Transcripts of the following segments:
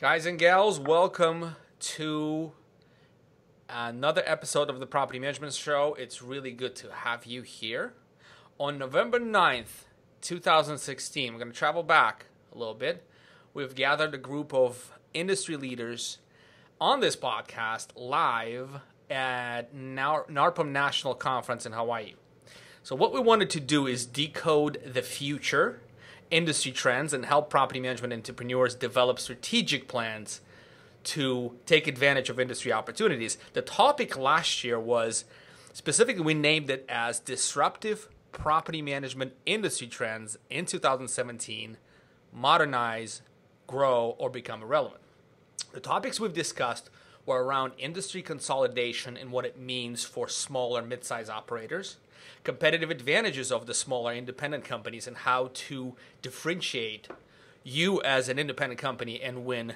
Guys and gals, welcome to another episode of the Property Management Show. It's really good to have you here. On November 9th, 2016, we're going to travel back a little bit. We've gathered a group of industry leaders on this podcast live at NARPM National Conference in Hawaii. So what we wanted to do is decode the future industry trends and help property management entrepreneurs develop strategic plans to take advantage of industry opportunities. The topic last year was, specifically we named it as Disruptive Property Management Industry Trends in 2017, Modernize, Grow, or Become Irrelevant. The topics we've discussed were around industry consolidation and what it means for smaller mid-size operators, competitive advantages of the smaller independent companies and how to differentiate you as an independent company and win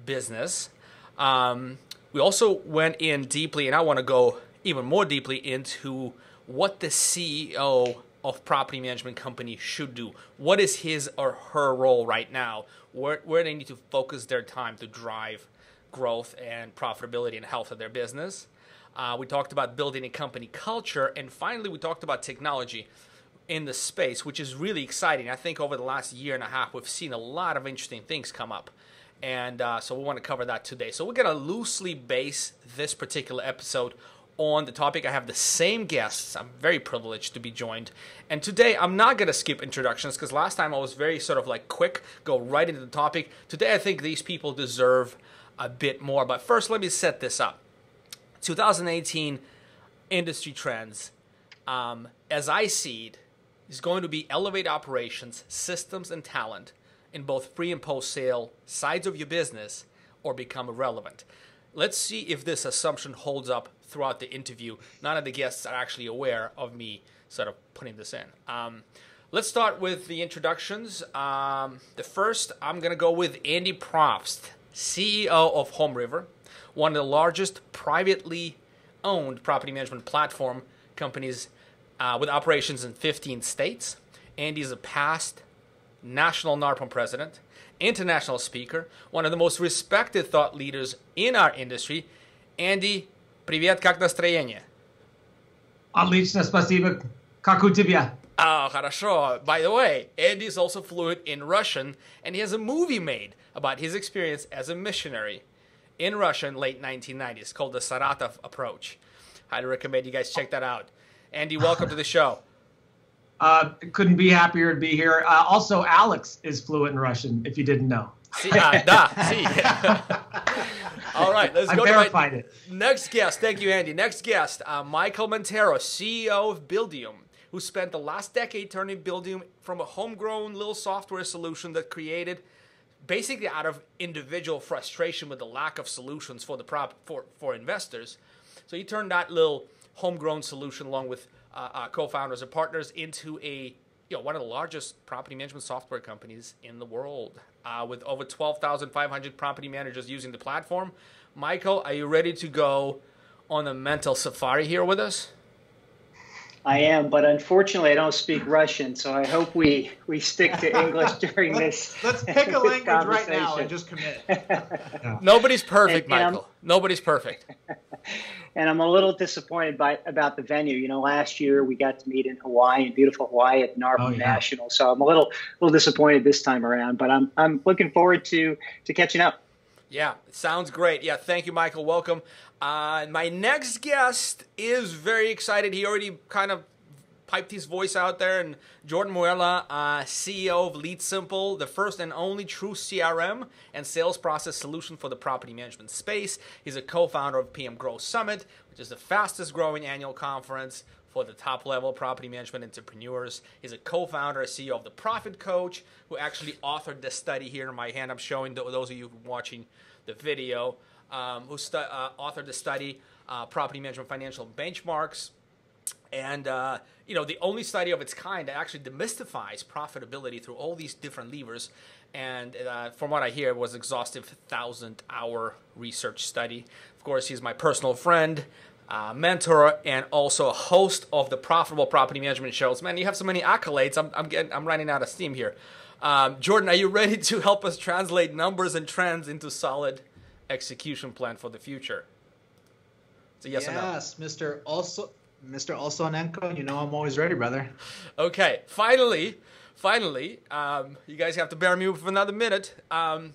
business. We also went in deeply, and I want to go even more deeply into what the CEO of property management company should do. What is his or her role right now? Where they need to focus their time to drive growth and profitability and health of their business. We talked about building a company culture, and finally we talked about technology in the space, which is really exciting. I think over the last year and a half we've seen a lot of interesting things come up, and so we want to cover that today. So we're going to loosely base this particular episode on the topic. I have the same guests. I'm very privileged to be joined, and today I'm not going to skip introductions because last time I was very sort of like quick, go right into the topic. Today I think these people deserve a bit more, but first let me set this up. 2018 industry trends, as I see it, is going to be elevate operations, systems, and talent in both pre and post-sale sides of your business or become irrelevant. Let's see if this assumption holds up throughout the interview. None of the guests are actually aware of me sort of putting this in. Let's start with the introductions. The first, I'm going to go with Andy Probst, CEO of Home River, one of the largest privately owned property management platform companies with operations in 15 states. Andy is a past national NARPM president, international speaker, one of the most respected thought leaders in our industry. Andy, привет, как настроение? Отлично, спасибо. Как у тебя? Oh, хорошо. By the way, Andy is also fluent in Russian, and he has a movie made about his experience as a missionary in Russia in late 1990s called The Saratov Approach. Highly recommend you guys check that out. Andy, welcome to the show. Couldn't be happier to be here. Also, Alex is fluent in Russian, if you didn't know. Da, see. All right, let's go to my next guest. Thank you, Andy. Next guest, Michael Montero, CEO of Buildium, who spent the last decade turning Buildium from a homegrown little software solution that created basically out of individual frustration with the lack of solutions for for investors. So he turned that little homegrown solution along with co-founders and partners into one of the largest property management software companies in the world with over 12,500 property managers using the platform. Michael, are you ready to go on a mental safari here with us? I am, but unfortunately I don't speak Russian, so I hope we stick to English during this. Let's pick a language right now and just commit. Nobody's perfect, Michael. Nobody's perfect. And I'm a little disappointed about the venue. You know, last year we got to meet in Hawaii, in beautiful Hawaii at NARPM National. So I'm a little disappointed this time around, but I'm looking forward to catching up. Yeah, sounds great. Yeah, thank you, Michael. Welcome. My next guest is very excited. He already kind of piped his voice out there. And Jordan Muella, CEO of Lead Simple, the first and only true CRM and sales process solution for the property management space. He's a co-founder of PM Growth Summit, which is the fastest growing annual conference for the top-level property management entrepreneurs. He's a co-founder and CEO of The Profit Coach, who actually authored the study here in my hand. I'm showing those of you watching the video, who authored the study, Property Management Financial Benchmarks. And, the only study of its kind that actually demystifies profitability through all these different levers. And from what I hear, it was an exhaustive 1,000-hour research study. Of course, he's my personal friend, mentor, and also a host of the Profitable Property Management shows. Man, you have so many accolades. I'm running out of steam here. Jordan, are you ready to help us translate numbers and trends into solid execution plan for the future? It's a yes or no. Yes, Mr. Olsonenko, you know I'm always ready, brother. Okay, finally, you guys have to bear me for another minute. I'm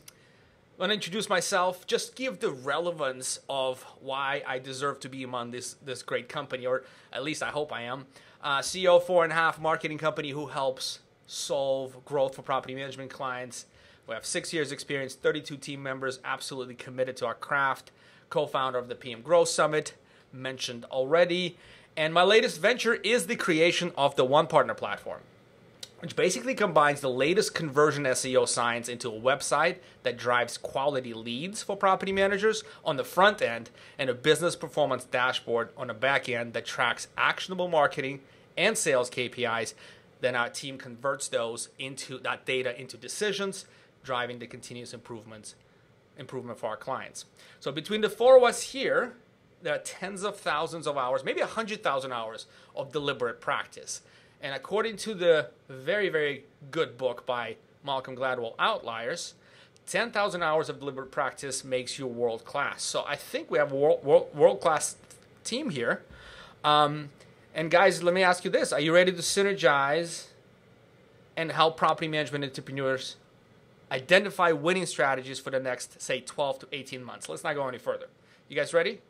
going to introduce myself, just give the relevance of why I deserve to be among this great company, or at least I hope I am. CEO of 4.5 marketing company who helps solve growth for property management clients. We have 6 years experience, 32 team members, absolutely committed to our craft. Co-founder of the PM Growth Summit, mentioned already. And my latest venture is the creation of the One Partner platform, which basically combines the latest conversion SEO science into a website that drives quality leads for property managers on the front end and a business performance dashboard on the back end that tracks actionable marketing and sales KPIs. Then our team converts that data into decisions, driving the continuous improvement for our clients. So between the four of us here, there are tens of thousands of hours, maybe 100,000 hours of deliberate practice. And according to the very, very good book by Malcolm Gladwell, Outliers, 10,000 hours of deliberate practice makes you world-class. So I think we have a world-class team here. And guys, let me ask you this. Are you ready to synergize and help property management entrepreneurs identify winning strategies for the next, say, 12 to 18 months? Let's not go any further. You guys ready?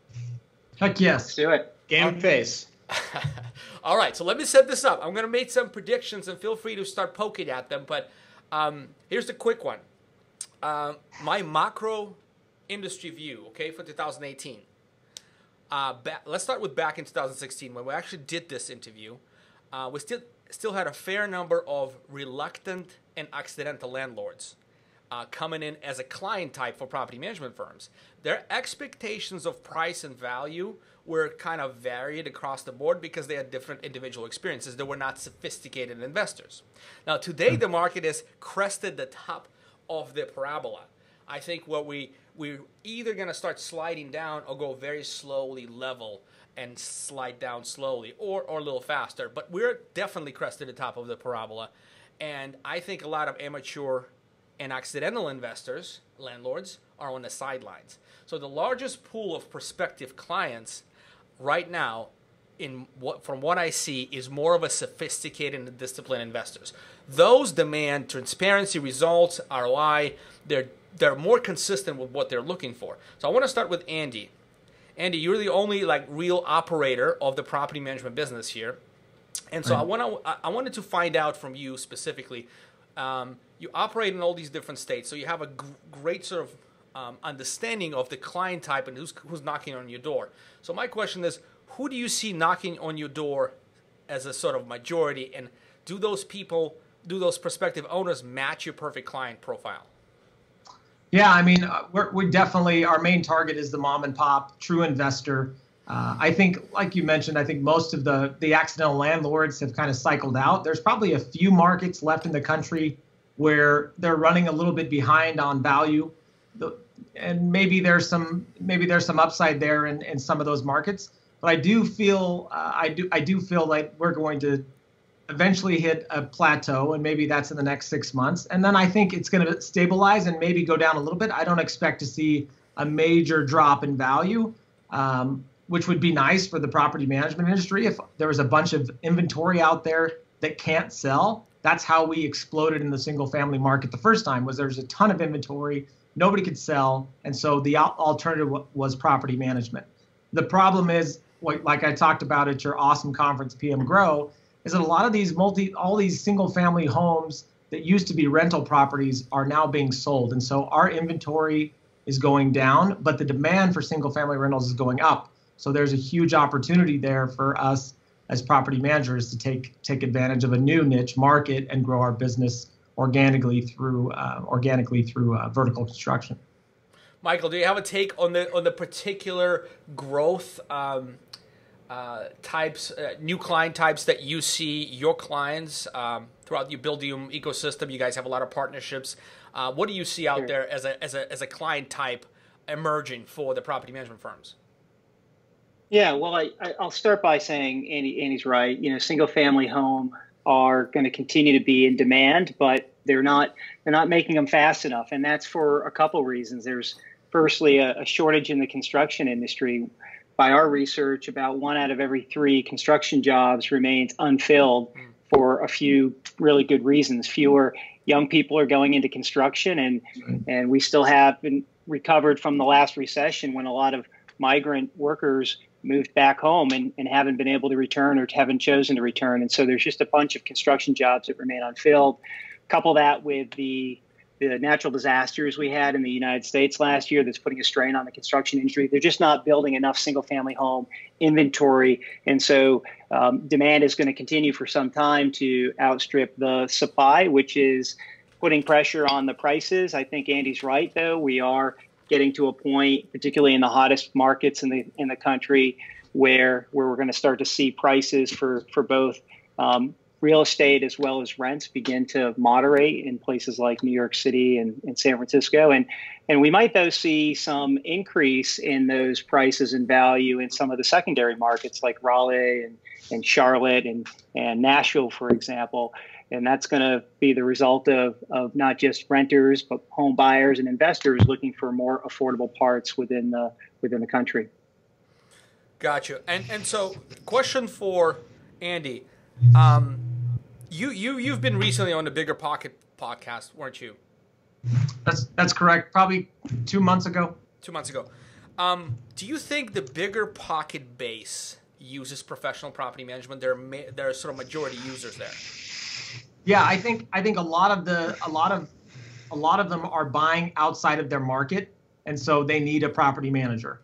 Heck yes. Let's do it. Game face. All right, so let me set this up. I'm going to make some predictions, and feel free to start poking at them. But here's the quick one. My macro industry view, okay, for 2018. Let's start with back in 2016 when we actually did this interview. We still had a fair number of reluctant and accidental landlords coming in as a client type for property management firms. Their expectations of price and value were kind of varied across the board because they had different individual experiences. They were not sophisticated investors. Now, today, the market has crested the top of the parabola. I think what we're either going to start sliding down or go very slowly level and slide down slowly or a little faster. But we're definitely crested the top of the parabola. And I think a lot of amateur and accidental investors, landlords, are on the sidelines. So the largest pool of prospective clients right now, from what I see, is more of a sophisticated and disciplined investors. Those demand transparency, results, ROI. They're more consistent with what they're looking for. So I want to start with Andy. Andy, you're the only real operator of the property management business here, and so I wanted to find out from you specifically. You operate in all these different states, so you have a great sort of understanding of the client type and who's knocking on your door. So my question is, who do you see knocking on your door as a sort of majority, and do those prospective owners match your perfect client profile? Yeah, I mean, we definitely, our main target is the mom and pop, true investor. I think, like you mentioned, I think most of the accidental landlords have kind of cycled out. There's probably a few markets left in the country where they're running a little bit behind on value, and maybe there's some upside there in some of those markets. But I do feel like we're going to eventually hit a plateau, and maybe that's in the next 6 months. And then I think it's going to stabilize and maybe go down a little bit. I don't expect to see a major drop in value, which would be nice for the property management industry if there was a bunch of inventory out there that can't sell. That's how we exploded in the single family market the first time, was there's a ton of inventory, nobody could sell, and so the alternative was property management. The problem is, like I talked about at your awesome conference, PM Grow, is that a lot of all these single family homes that used to be rental properties are now being sold. And so our inventory is going down, but the demand for single family rentals is going up. So there's a huge opportunity there for us as property managers to take advantage of a new niche market and grow our business organically through vertical construction. Michael, do you have a take on the particular growth types, new client types that you see your clients throughout your Buildium ecosystem? You guys have a lot of partnerships. What do you see out there as a client type emerging for the property management firms? Yeah, well, I'll start by saying Andy's right. Single family home are going to continue to be in demand, but they're not making them fast enough, and that's for a couple reasons. There's firstly a shortage in the construction industry. By our research, about 1 out of every 3 construction jobs remains unfilled for a few really good reasons. Fewer young people are going into construction, and we still haven't recovered from the last recession when a lot of migrant workers moved back home and haven't been able to return or haven't chosen to return. And so there's just a bunch of construction jobs that remain unfilled. Couple that with the natural disasters we had in the United States last year that's putting a strain on the construction industry. They're just not building enough single-family home inventory. And so demand is going to continue for some time to outstrip the supply, which is putting pressure on the prices. I think Andy's right, though. We are getting to a point, particularly in the hottest markets in the country, where we're going to start to see prices for both real estate as well as rents begin to moderate in places like New York City and San Francisco. And we might, though, see some increase in those prices and value in some of the secondary markets like Raleigh and Charlotte and Nashville, for example. And that's going to be the result of not just renters, but home buyers and investors looking for more affordable parts within the country. Gotcha. And so, question for Andy. You've been recently on the Bigger Pocket podcast, weren't you? That's correct. Probably 2 months ago. 2 months ago. Do you think the Bigger Pocket base uses professional property management? There are sort of majority users there. Yeah, I think a lot of them are buying outside of their market, and so they need a property manager.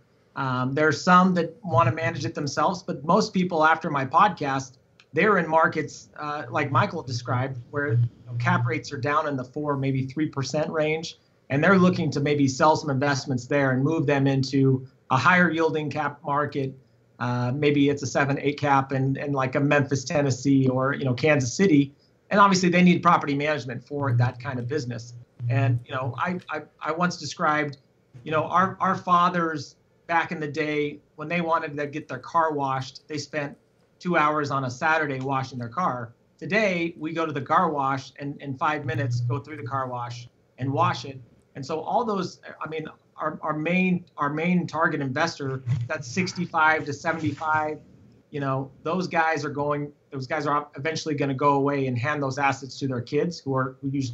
There's some that want to manage it themselves, but most people after my podcast, they're in markets like Michael described, where cap rates are down in the 4, maybe 3% range, and they're looking to maybe sell some investments there and move them into a higher yielding cap market. Maybe it's a 7-8 cap in like a Memphis, Tennessee, or Kansas City. And obviously they need property management for that kind of business. And, I once described, our fathers back in the day, when they wanted to get their car washed, they spent 2 hours on a Saturday washing their car. Today, we go to the car wash and in 5 minutes, go through the car wash and wash it. And so all those, our main target investor, that's 65 to 75, those guys are eventually going to go away and hand those assets to their kids who are used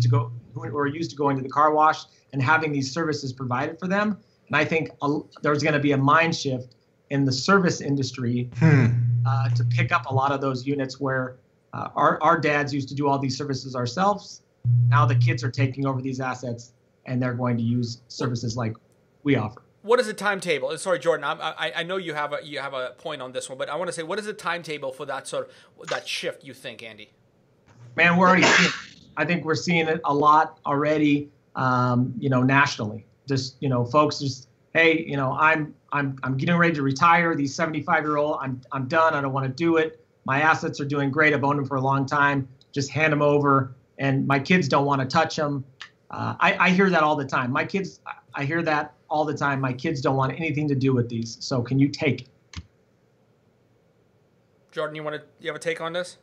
to going to the car wash and having these services provided for them. And I think there's going to be a mind shift in the service industry to pick up a lot of those units where our dads used to do all these services ourselves. Now the kids are taking over these assets and they're going to use services like we offer. What is the timetable? Sorry, Jordan. I know you have a point on this one, but I want to say, what is the timetable for that that shift? You think, Andy? Man, we're already seeing it. I think we're seeing it a lot already. Nationally, just folks just, hey, I'm getting ready to retire. These 75-year-old, I'm done. I don't want to do it. My assets are doing great. I've owned them for a long time. Just hand them over. And my kids don't want to touch them. I hear that all the time. I hear that all the time. My kids don't want anything to do with these. So can you take it? Jordan, you have a take on this?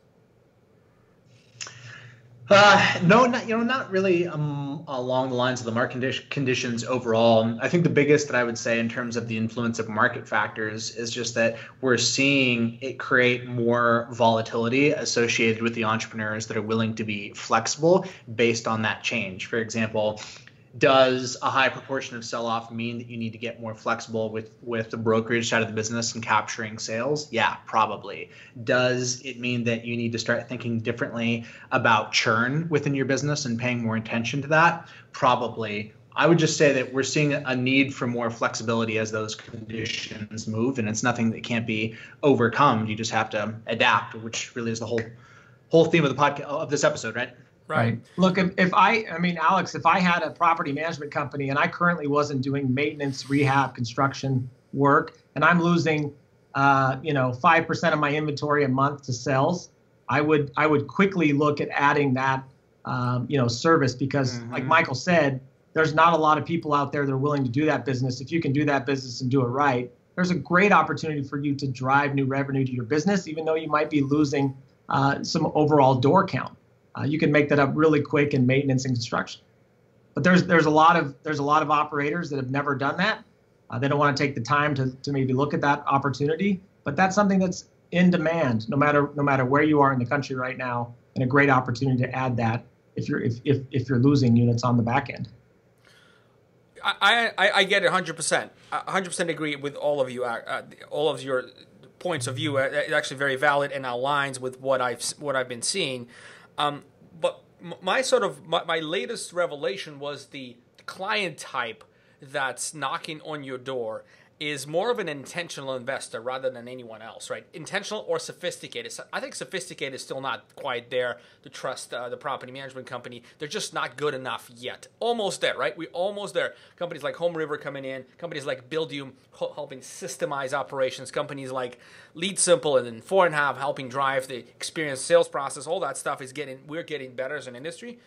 No, not really along the lines of the market conditions overall. I think the biggest that I would say in terms of the influence of market factors is just that we're seeing it create more volatility associated with the entrepreneurs that are willing to be flexible based on that change. For example, does a high proportion of sell-off mean that you need to get more flexible with the brokerage side of the business and capturing sales? Yeah, probably. Does it mean that you need to start thinking differently about churn within your business and paying more attention to that? Probably. I would just say that we're seeing a need for more flexibility as those conditions move, and it's nothing that can't be overcome. You just have to adapt, which really is the whole theme of the podcast of this episode, right? Right. Look, Alex, if I had a property management company and I currently wasn't doing maintenance, rehab, construction work, and I'm losing, 5% of my inventory a month to sales, I would quickly look at adding that, service because, like Michael said, there's not a lot of people out there that are willing to do that business. If you can do that business and do it right, there's a great opportunity for you to drive new revenue to your business, even though you might be losing some overall door count. You can make that up really quick in maintenance and construction. But there's a lot of operators that have never done that. They don't want to take the time to maybe look at that opportunity. But that's something that's in demand, no matter where you are in the country right now, and a great opportunity to add that if you're losing units on the back end. I get it 100%. 100% agree with all of you. All of your points of view are actually very valid and aligns with what I've been seeing. But my latest revelation was the client type that's knocking on your door is more of an intentional investor rather than anyone else, right? Intentional or sophisticated. I think sophisticated is still not quite there to trust the property management company. They're just not good enough yet. Almost there, right? We're almost there. Companies like Home River coming in, companies like Buildium helping systemize operations, companies like Lead Simple and then 4.5 helping drive the experienced sales process. All that stuff we're getting better as an industry.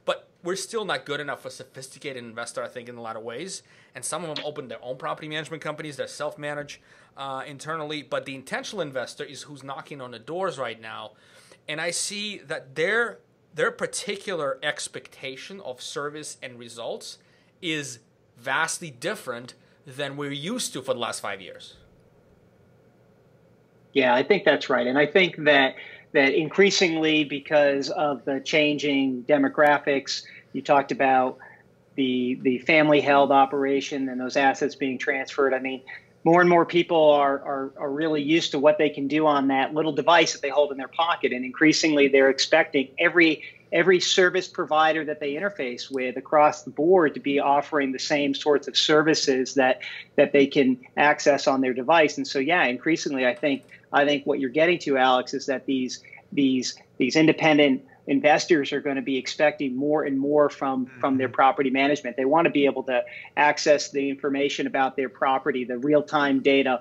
But we're still not good enough for a sophisticated investor, I think, in a lot of ways. And some of them open their own property management companies that self-manage internally. But the intentional investor is who's knocking on the doors right now. And I see that their particular expectation of service and results is vastly different than we're used to for the last 5 years. Yeah, I think that's right. And I think that increasingly, because of the changing demographics, you talked about the family held operation and those assets being transferred. I mean, more and more people are really used to what they can do on that little device that they hold in their pocket. And increasingly, they're expecting every service provider that they interface with across the board to be offering the same sorts of services that they can access on their device. And so, yeah, increasingly, I think what you're getting to, Alex, is that these independent investors are going to be expecting more and more from their property management. They want to be able to access the information about their property, the real-time data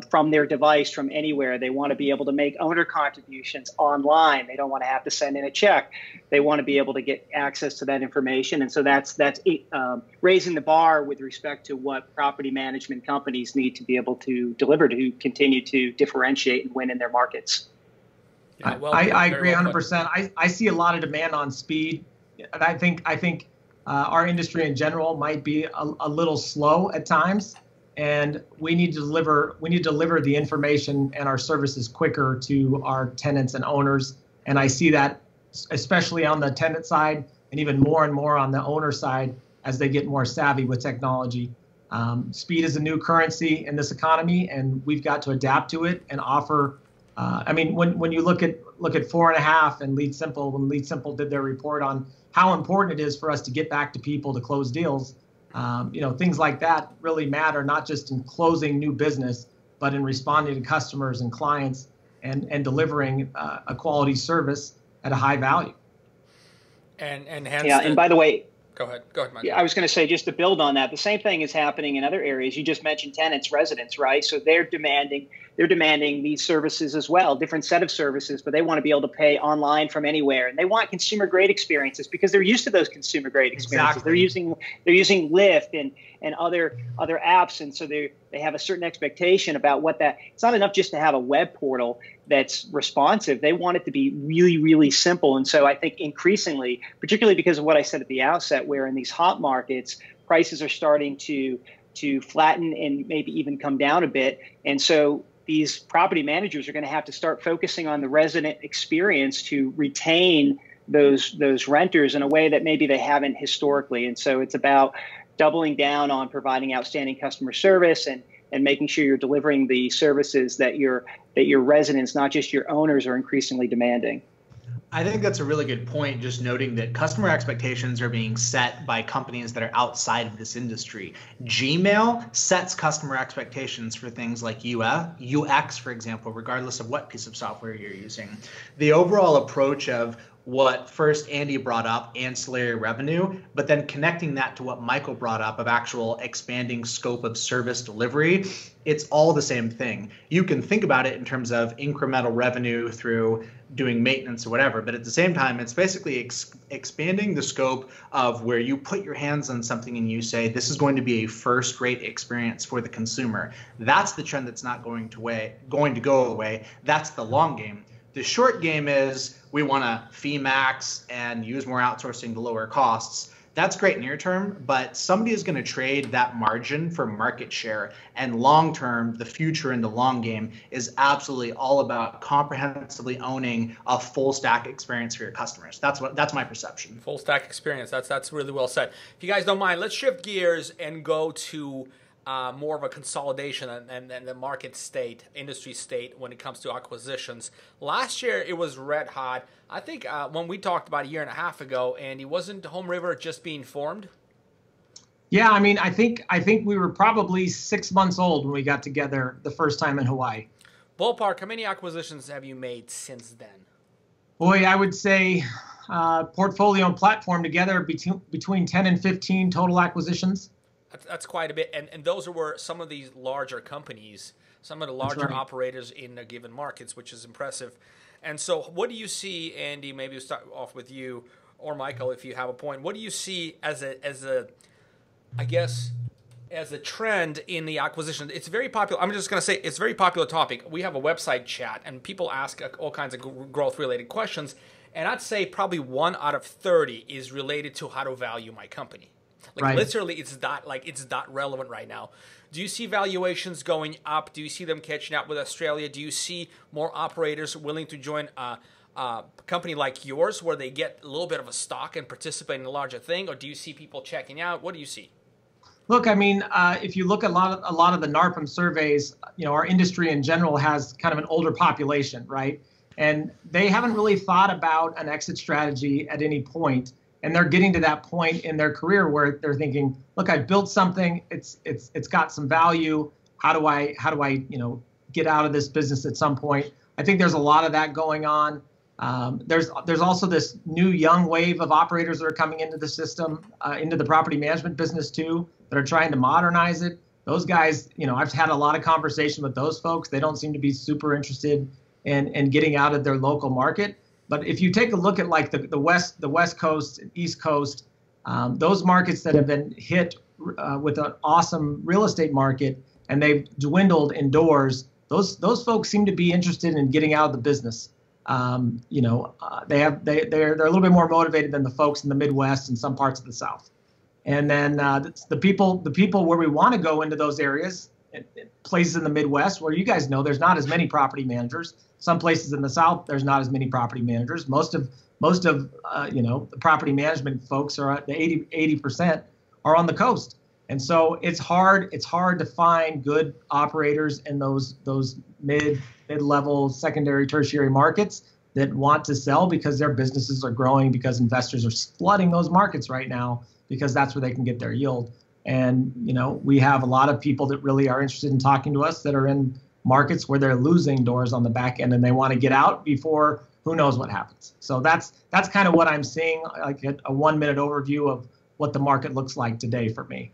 from their device, from anywhere. They want to be able to make owner contributions online. They don't want to have to send in a check. They want to be able to get access to that information. And so that's raising the bar with respect to what property management companies need to be able to deliver to continue to differentiate and win in their markets. Yeah, I agree 100%. I see a lot of demand on speed, and I think our industry in general might be a little slow at times, and we need to deliver the information and our services quicker to our tenants and owners. And I see that especially on the tenant side, and even more and more on the owner side as they get more savvy with technology. Speed is a new currency in this economy, and we've got to adapt to it and offer. I mean, when you look at 4.5 and Lead Simple, when Lead Simple did their report on how important it is for us to get back to people to close deals, things like that really matter, not just in closing new business, but in responding to customers and clients and delivering a quality service at a high value. And hence, yeah. And by the way, Go ahead, Mike. Yeah, I was going to say, just to build on that, the same thing is happening in other areas. You just mentioned tenants, residents, right? So they're demanding these services as well, different set of services, but they want to be able to pay online from anywhere, and they want consumer grade experiences because they're used to those consumer grade experiences. Exactly. They're using Lyft and other apps, and so they have a certain expectation about what that. It's not enough just to have a web portal that's responsive. They want it to be really, really simple. And so I think increasingly, particularly because of what I said at the outset, where in these hot markets, prices are starting to flatten and maybe even come down a bit. And so these property managers are going to have to start focusing on the resident experience to retain those renters in a way that maybe they haven't historically. And so it's about doubling down on providing outstanding customer service and making sure you're delivering the services that your residents, not just your owners, are increasingly demanding. I think that's a really good point, just noting that customer expectations are being set by companies that are outside of this industry. Gmail sets customer expectations for things like UX, for example, regardless of what piece of software you're using. The overall approach of what first Andy brought up, ancillary revenue, but then connecting that to what Michael brought up of actual expanding scope of service delivery, it's all the same thing. You can think about it in terms of incremental revenue through doing maintenance or whatever, but at the same time, it's basically expanding the scope of where you put your hands on something and you say, this is going to be a first-rate experience for the consumer. That's the trend that's not going to go away. That's the long game. The short game is we want to fee max and use more outsourcing to lower costs. That's great near term, but somebody is going to trade that margin for market share. And long term, the future in the long game is absolutely all about comprehensively owning a full stack experience for your customers. That's my perception. Full stack experience. That's really well said. If you guys don't mind, let's shift gears and go to more of a consolidation and the market state, industry state when it comes to acquisitions. Last year, it was red hot. I think when we talked about a year and a half ago, Andy, wasn't Home River just being formed? Yeah, I mean, I think we were probably 6 months old when we got together the first time in Hawaii. Ballpark, how many acquisitions have you made since then? Boy, I would say portfolio and platform together between 10 and 15 total acquisitions. That's quite a bit. And those were some of these larger companies, some of the larger operators in the given markets, which is impressive. And so what do you see, Andy, maybe we'll start off with you, or Michael, if you have a point. What do you see as a trend in the acquisition? It's very popular. I'm just going to say it's a very popular topic. We have a website chat, and people ask all kinds of growth-related questions. And I'd say probably 1 out of 30 is related to how to value my company. Literally, it's that relevant right now. Do you see valuations going up? Do you see them catching up with Australia? Do you see more operators willing to join a company like yours where they get a little bit of a stock and participate in a larger thing? Or do you see people checking out? What do you see? Look, I mean, if you look at a lot of the NARPM surveys, our industry in general has kind of an older population, right? And they haven't really thought about an exit strategy at any point. And they're getting to that point in their career where they're thinking, look, I built something, it's got some value. How do I get out of this business at some point? I think there's a lot of that going on. There's also this new young wave of operators that are coming into the system, into the property management business too, that are trying to modernize it. Those guys, I've had a lot of conversation with those folks. They don't seem to be super interested in getting out of their local market. But if you take a look at like the West Coast, East Coast, those markets that have been hit with an awesome real estate market and they've dwindled indoors, those folks seem to be interested in getting out of the business. They're a little bit more motivated than the folks in the Midwest and some parts of the South. And then the people where we want to go into those areas, places in the Midwest where you guys know there's not as many property managers. Some places in the South, there's not as many property managers. Most of the property management folks are at the 80% are on the coast. And so it's hard to find good operators in those mid-level secondary, tertiary markets that want to sell because their businesses are growing, because investors are flooding those markets right now because that's where they can get their yield. And, we have a lot of people that really are interested in talking to us that are in markets where they're losing doors on the back end and they want to get out before who knows what happens. So that's kind of what I'm seeing, like a 1 minute overview of what the market looks like today for me.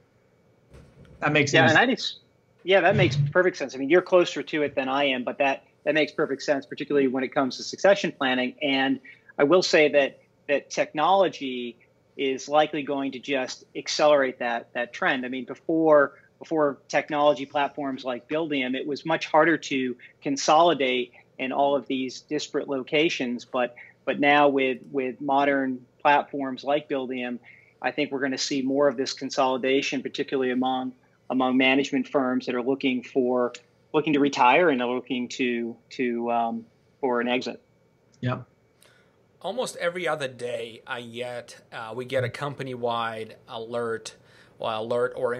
That makes sense. That makes perfect sense. I mean, you're closer to it than I am, but that makes perfect sense, particularly when it comes to succession planning. And I will say that technology is likely going to just accelerate that trend. I mean, before technology platforms like Buildium, it was much harder to consolidate in all of these disparate locations. But now with modern platforms like Buildium, I think we're going to see more of this consolidation, particularly among management firms that are looking to retire and are looking for an exit. Yep. Almost every other day, we get a company-wide alert or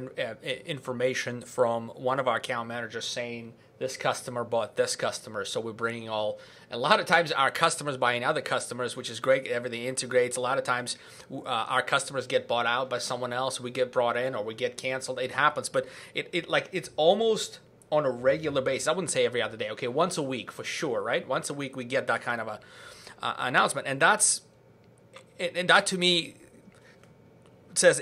information from one of our account managers saying this customer bought this customer. So we're bringing a lot of times our customers buying other customers, which is great. Everything integrates. A lot of times our customers get bought out by someone else. We get brought in or we get canceled. It happens, but it's almost on a regular basis. I wouldn't say every other day. Okay, once a week for sure, right? Once a week we get that kind of a announcement, and that to me says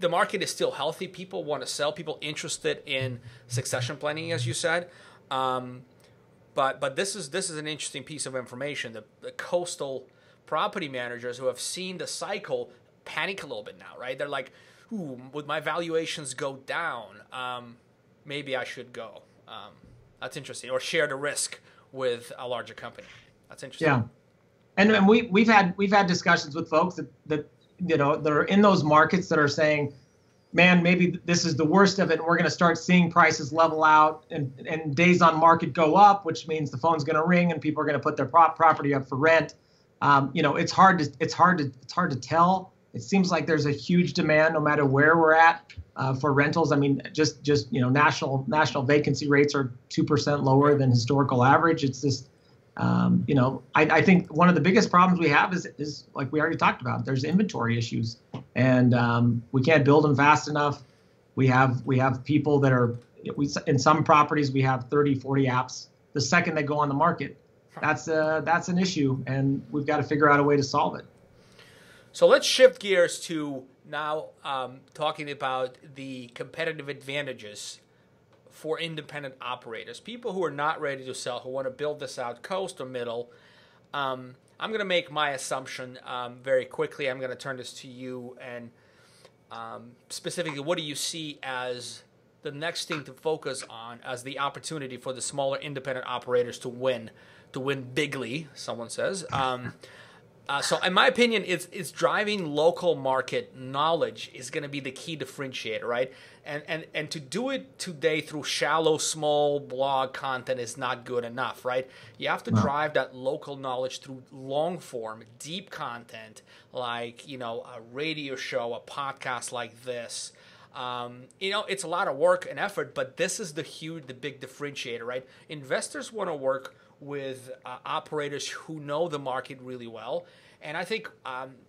the market is still healthy. People want to sell. People interested in succession planning, as you said. But this is an interesting piece of information. The coastal property managers who have seen the cycle panic a little bit now, right? They're like, "Ooh, would my valuations go down? Maybe I should go." That's interesting. Or share the risk with a larger company. That's interesting. Yeah, and we've had discussions with folks that you know that are in those markets that are saying, man, maybe this is the worst of it, and we're going to start seeing prices level out and days on market go up, which means the phone's going to ring and people are going to put their property up for rent. You know, it's hard to tell. It seems like there's a huge demand no matter where we're at for rentals. I mean, just you know, national vacancy rates are 2% lower than historical average. It's just you know, I think one of the biggest problems we have is like we already talked about. There's inventory issues, and we can't build them fast enough. We have people that are in some properties we have 30, 40 apps. The second they go on the market, that's an issue, and we've got to figure out a way to solve it. So let's shift gears to now talking about the competitive advantages for independent operators, people who are not ready to sell, who want to build this out coast or middle. I'm going to make my assumption very quickly. I'm going to turn this to you, and specifically, what do you see as the next thing to focus on as the opportunity for the smaller independent operators to win bigly, someone says. So in my opinion, it's driving local market knowledge is going to be the key differentiator, right? And to do it today through shallow, small blog content is not good enough, right? You have to drive that local knowledge through long form, deep content, like, you know, a radio show, a podcast like this. You know, it's a lot of work and effort, but this is the big differentiator, right? Investors want to work with operators who know the market really well. And I think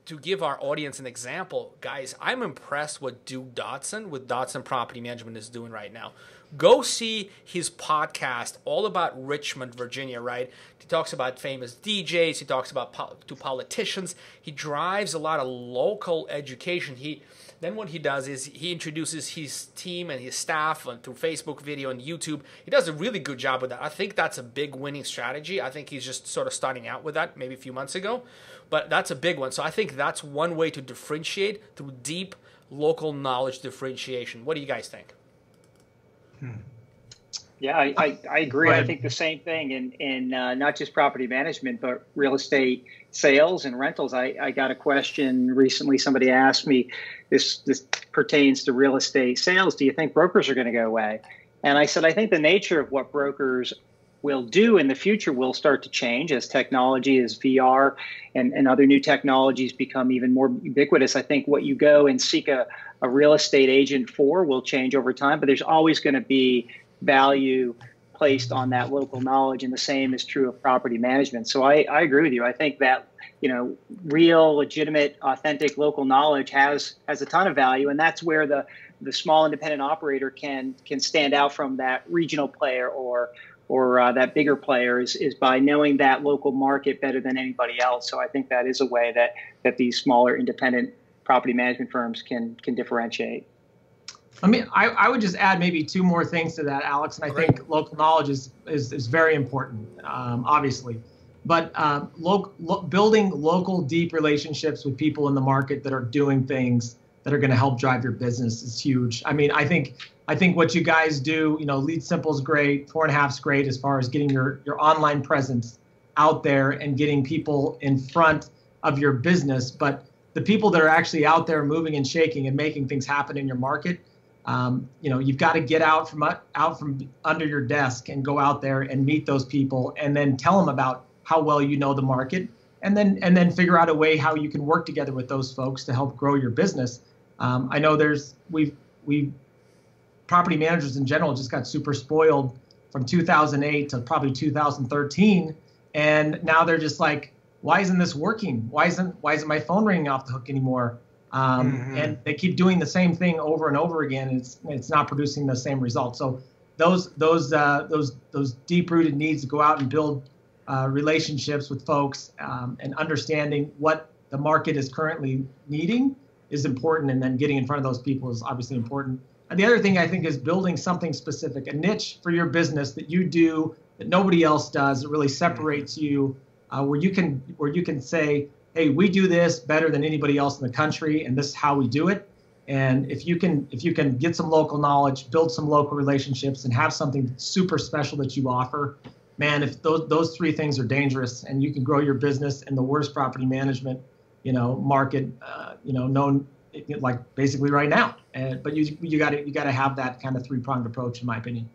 to give our audience an example, guys, I'm impressed what Duke Dodson with Dodson Property Management is doing right now. Go see his podcast all about Richmond, Virginia, right? He talks about famous DJs. He talks about to politicians. He drives a lot of local education. Then what he does is he introduces his team and his staff through Facebook video and YouTube. He does a really good job with that. I think that's a big winning strategy. I think he's just sort of starting out with that maybe a few months ago. But that's a big one. So I think that's one way to differentiate through deep local knowledge differentiation. What do you guys think? Yeah, I agree. I think the same thing in not just property management, but real estate sales and rentals. I got a question recently. Somebody asked me, this pertains to real estate sales. Do you think brokers are going to go away? And I said, I think the nature of what brokers will do in the future will start to change as technology, as VR and other new technologies become even more ubiquitous. I think what you go and seek a real estate agent for will change over time, but there's always going to be value placed on that local knowledge, and the same is true of property management. So I agree with you. I think that, you know, real, legitimate, authentic local knowledge has a ton of value, and that's where the small independent operator can stand out from that regional player or that bigger player is by knowing that local market better than anybody else. So I think that is a way that these smaller independent property management firms can differentiate. I mean, I would just add maybe two more things to that, Alex. And I think local knowledge is very important, obviously. But building local, deep relationships with people in the market that are doing things that are going to help drive your business is huge. I mean, I think what you guys do, you know, Lead Simple is great, 4.5 is great as far as getting your online presence out there and getting people in front of your business. But the people that are actually out there moving and shaking and making things happen in your market, you know, you've got to get out from under your desk and go out there and meet those people and then tell them about how well you know the market, and then figure out a way how you can work together with those folks to help grow your business. I know we property managers in general just got super spoiled from 2008 to probably 2013, and now they're just like, why isn't this working? Why isn't my phone ringing off the hook anymore? And they keep doing the same thing over and over again, and it's not producing the same results. So those deep-rooted needs to go out and build relationships with folks and understanding what the market is currently needing is important, and then getting in front of those people is obviously important. And the other thing I think is building something specific, a niche for your business that you do that nobody else does, that really separates you, where you can say, hey, we do this better than anybody else in the country, and this is how we do it. And if you can get some local knowledge, build some local relationships, and have something super special that you offer, man, if those three things are dangerous, and you can grow your business in the worst property management, market, known like basically right now. But you got to have that kind of three-pronged approach, in my opinion.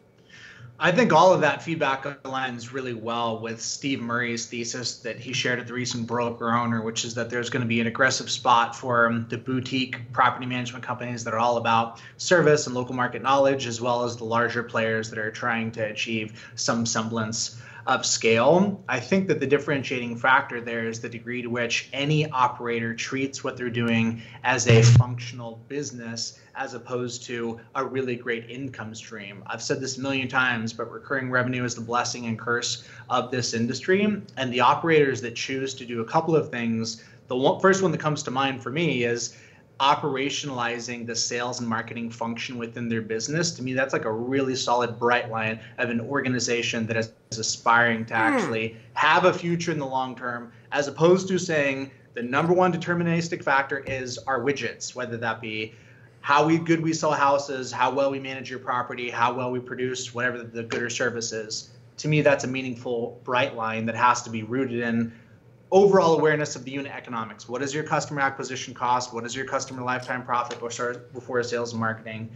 I think all of that feedback aligns really well with Steve Murray's thesis that he shared at the recent Broker Owner, which is that there's going to be an aggressive spot for the boutique property management companies that are all about service and local market knowledge, as well as the larger players that are trying to achieve some semblance of scale. I think that the differentiating factor there is the degree to which any operator treats what they're doing as a functional business as opposed to a really great income stream. I've said this a million times, but recurring revenue is the blessing and curse of this industry. And the operators that choose to do a couple of things, first one that comes to mind for me is operationalizing the sales and marketing function within their business. To me, that's like a really solid bright line of an organization that is aspiring to actually have a future in the long term, as opposed to saying the number one deterministic factor is our widgets, whether that be how good we sell houses, how well we manage your property, how well we produce whatever the good or service is. To me, that's a meaningful bright line that has to be rooted in overall awareness of the unit economics. What is your customer acquisition cost? What is your customer lifetime profit before sales and marketing?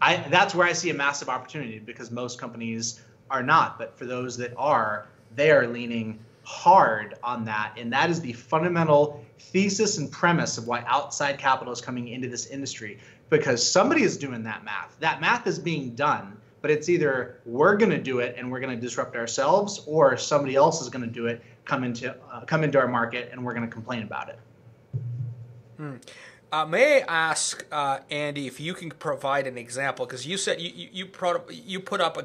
That's where I see a massive opportunity, because most companies are not. But for those that are, they are leaning hard on that. And that is the fundamental thesis and premise of why outside capital is coming into this industry, because somebody is doing that math. That math is being done. But it's either we're going to do it and we're going to disrupt ourselves, or somebody else is going to do it, come into our market, and we're going to complain about it. May I ask, Andy, if you can provide an example? Because you said you put up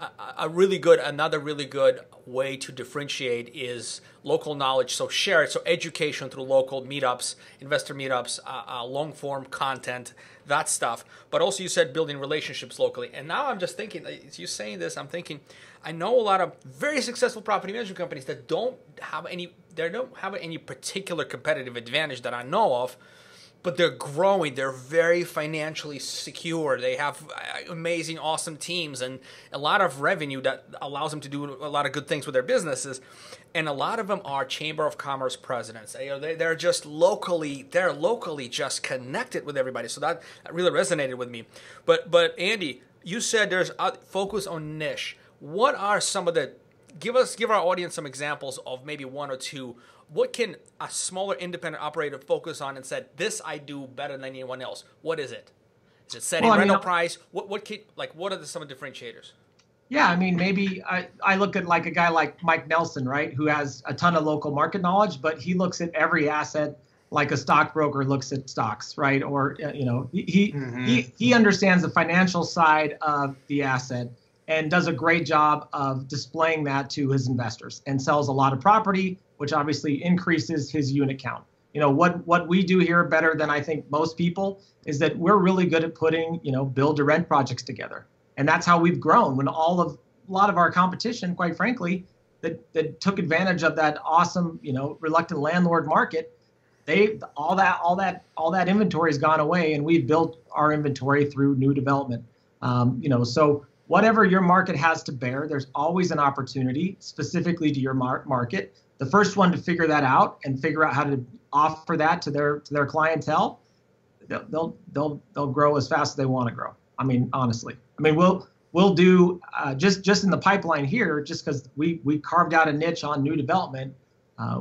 another really good way to differentiate is local knowledge. So share it. So education through local meetups, investor meetups, long form content, that stuff. But also you said building relationships locally. And now I'm just thinking, as you saying this, I'm thinking, I know a lot of very successful property management companies that don't have any particular competitive advantage that I know of, but they're growing. They're very financially secure. They have amazing, awesome teams and a lot of revenue that allows them to do a lot of good things with their businesses. And a lot of them are Chamber of Commerce presidents. They're just locally just connected with everybody. So that really resonated with me. But Andy, you said there's a focus on niche. What are some of the give our audience some examples of maybe one or two. What can a smaller independent operator focus on and said, this I do better than anyone else? What is it? Is it setting rental price? What are some of the differentiators? Yeah, I mean, maybe I look at like a guy like Mike Nelson, right, who has a ton of local market knowledge, but he looks at every asset like a stockbroker looks at stocks, right? Or he understands the financial side of the asset and does a great job of displaying that to his investors and sells a lot of property, which obviously increases his unit count. What we do here better than I think most people is that we're really good at putting, build to rent projects together. And that's how we've grown when a lot of our competition, quite frankly, that took advantage of that awesome, reluctant landlord market, all that inventory has gone away, and we've built our inventory through new development. So whatever your market has to bear, there's always an opportunity specifically to your market. The first one to figure that out and figure out how to offer that to their clientele, they'll grow as fast as they want to grow. I mean, honestly, we'll do just in the pipeline here, just because we carved out a niche on new development.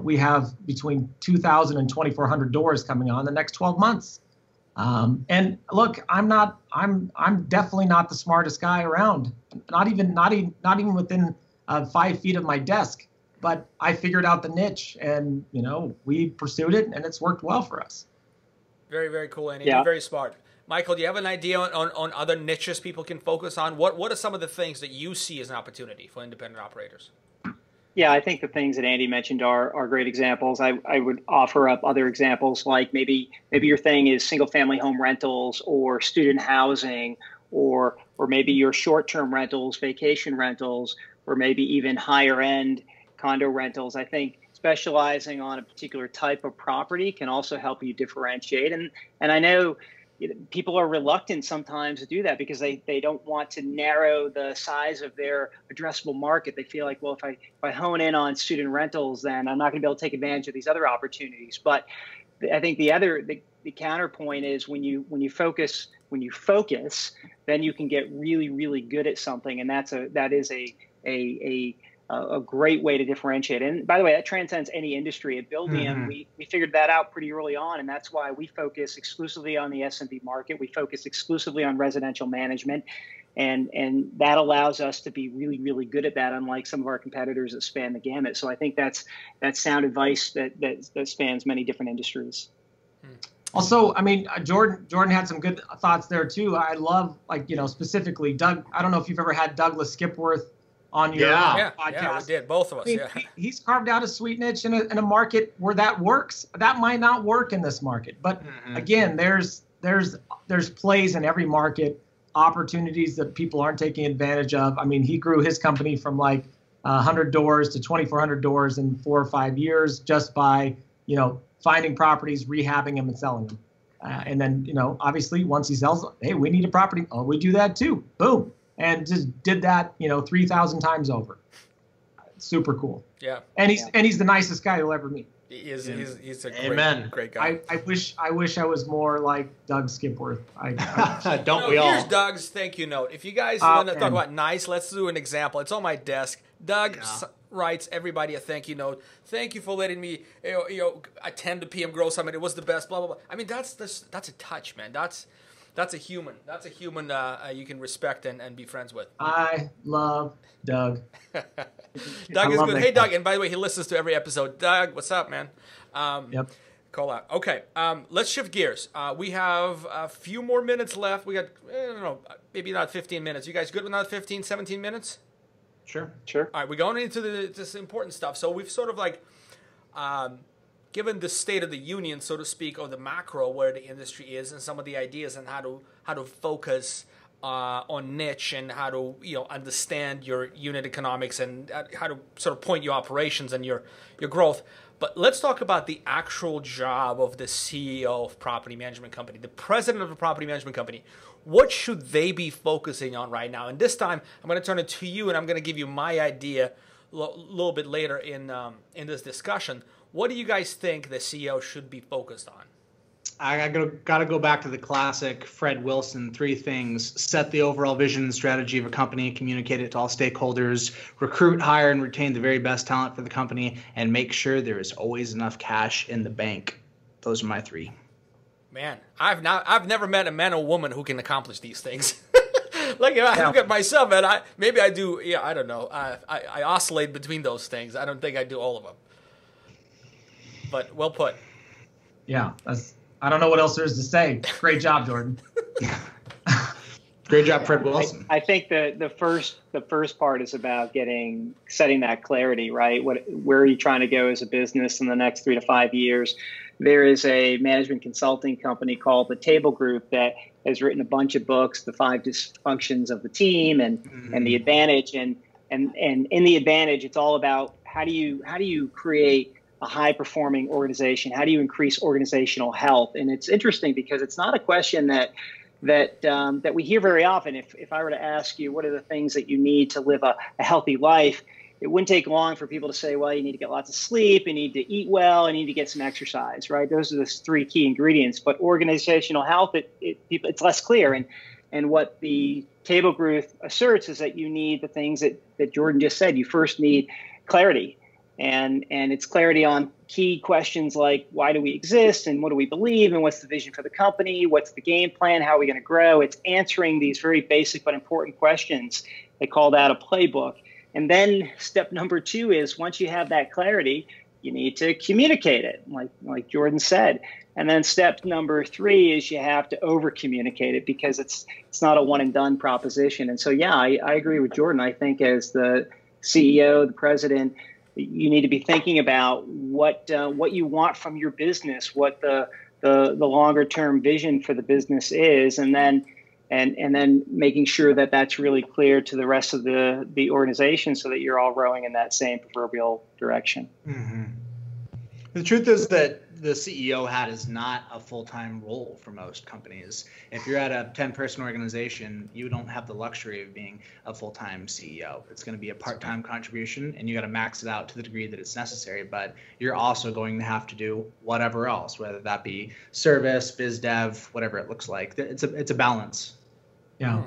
We have between 2,000 and 2,400 doors coming on the next 12 months. And look, I'm definitely not the smartest guy around, not even within 5 feet of my desk, but I figured out the niche and, we pursued it and it's worked well for us. Very, very cool, Andy. Yeah. You're very smart. Michael, do you have an idea on other niches people can focus on? What are some of the things that you see as an opportunity for independent operators? Yeah, I think the things that Andy mentioned are great examples. I would offer up other examples like maybe your thing is single family home rentals or student housing or maybe your short-term rentals, vacation rentals, or maybe even higher end condo rentals. I think specializing on a particular type of property can also help you differentiate. And I know, people are reluctant sometimes to do that because they don't want to narrow the size of their addressable market. They feel like, well, if I hone in on student rentals, then I'm not going to be able to take advantage of these other opportunities. But I think the counterpoint is when you focus, then you can get really, really good at something, and that is a great way to differentiate. And by the way, that transcends any industry. At Buildium, we figured that out pretty early on, and that's why we focus exclusively on the SMB market. We focus exclusively on residential management, and that allows us to be really, really good at that, unlike some of our competitors that span the gamut. So I think that's sound advice that spans many different industries. Also, I mean, Jordan had some good thoughts there too. I love, like, specifically Doug. I don't know if you've ever had Douglas Skipworth on your podcast. Yeah, we did, both of us. He's carved out a sweet niche in a market where that works. That might not work in this market, but again, there's plays in every market, opportunities that people aren't taking advantage of. I mean, he grew his company from like 100 doors to 2,400 doors in 4 or 5 years just by finding properties, rehabbing them, and selling them. And then obviously once he sells, hey, we need a property. Oh, we do that too. Boom. And just did that, 3,000 times over. Super cool. Yeah. And he's the nicest guy you'll ever meet. He's a great guy. I wish I was more like Doug Skipworth. Don't we all? Here's Doug's thank you note. If you guys want to talk about nice, let's do an example. It's on my desk. Doug writes everybody a thank you note. Thank you for letting me attend the PM Grow Summit. It was the best. Blah blah blah. I mean, that's a touch, man. That's a human. That's a human you can respect and be friends with. I love Doug. Doug is good. Hey, Doug. And by the way, he listens to every episode. Doug, what's up, man? Yep. Call out. Okay. Let's shift gears. We have a few more minutes left. We got, I don't know, maybe not 15 minutes. You guys good with another 15, 17 minutes? Sure. All right. We're going into this important stuff. So we've sort of like given the state of the union, so to speak, or the macro where the industry is and some of the ideas and how to focus on niche and how to understand your unit economics and how to sort of point your operations and your growth. But let's talk about the actual job of the CEO of property management company, the president of a property management company. What should they be focusing on right now? And this time, I'm going to turn it to you, and I'm going to give you my idea a little bit later in this discussion. What do you guys think the CEO should be focused on? I got to go back to the classic Fred Wilson 3 things: set the overall vision and strategy of a company, communicate it to all stakeholders, recruit, hire, and retain the very best talent for the company, and make sure there is always enough cash in the bank. Those are my 3. Man, I've never met a man or woman who can accomplish these things. Like, I look at myself, and I do. Yeah, I don't know. I oscillate between those things. I don't think I do all of them. But well put. Yeah, I don't know what else there is to say. Great job, Jordan. Great job, Fred Wilson. I think the first part is about setting that clarity, right? Where are you trying to go as a business in the next 3 to 5 years? There is a management consulting company called the Table Group that has written a bunch of books, The 5 Dysfunctions of the Team and the Advantage. And in the Advantage, it's all about how do you create a high-performing organization? How do you increase organizational health? And it's interesting because it's not a question that we hear very often. If I were to ask you, what are the things that you need to live a healthy life? It wouldn't take long for people to say, well, you need to get lots of sleep, you need to eat well, you need to get some exercise, right? Those are the 3 key ingredients. But organizational health, it's less clear. And what the Table Group asserts is that you need the things that Jordan just said. You first need clarity. And it's clarity on key questions like, why do we exist and what do we believe and what's the vision for the company? What's the game plan? How are we going to grow? It's answering these very basic but important questions. They call that a playbook. And then step number 2 is once you have that clarity, you need to communicate it, like Jordan said. And then step number 3 is you have to over communicate it because it's not a one and done proposition. And so, yeah, I agree with Jordan. I think as the CEO, the president, you need to be thinking about what you want from your business, what the longer term vision for the business is, and then making sure that that's really clear to the rest of the organization so that you're all rowing in that same proverbial direction. Mm-hmm. The truth is that the CEO hat is not a full-time role for most companies. If you're at a 10-person organization, you don't have the luxury of being a full-time CEO. It's going to be a part-time contribution, and you got to max it out to the degree that it's necessary. But you're also going to have to do whatever else, whether that be service, biz dev, whatever it looks like. It's a balance. Yeah,